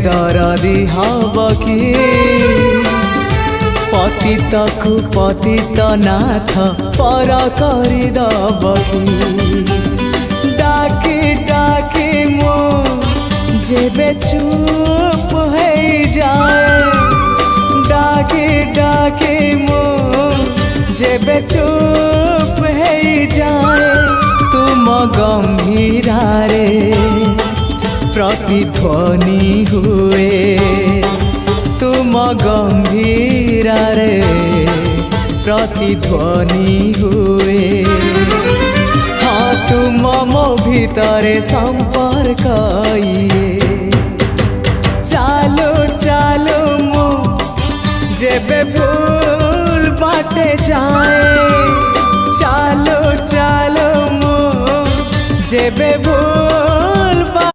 दरदी हब कि पतितकु पतित नाथ पर करदब कि डाकी डाकी मो जेबे चुप हो जाए डाकी डाकी मो जेबे चुप हो जाए तुम गंभीरा रे प्रतिध्वनि हुए तुम गंभीरा रे प्रतिध्वनि हुए हाँ तुम मो भितरे संपर्क चालो चालो मो जेबे भूल बाटे जाए चालो चालो मो जेबे भूल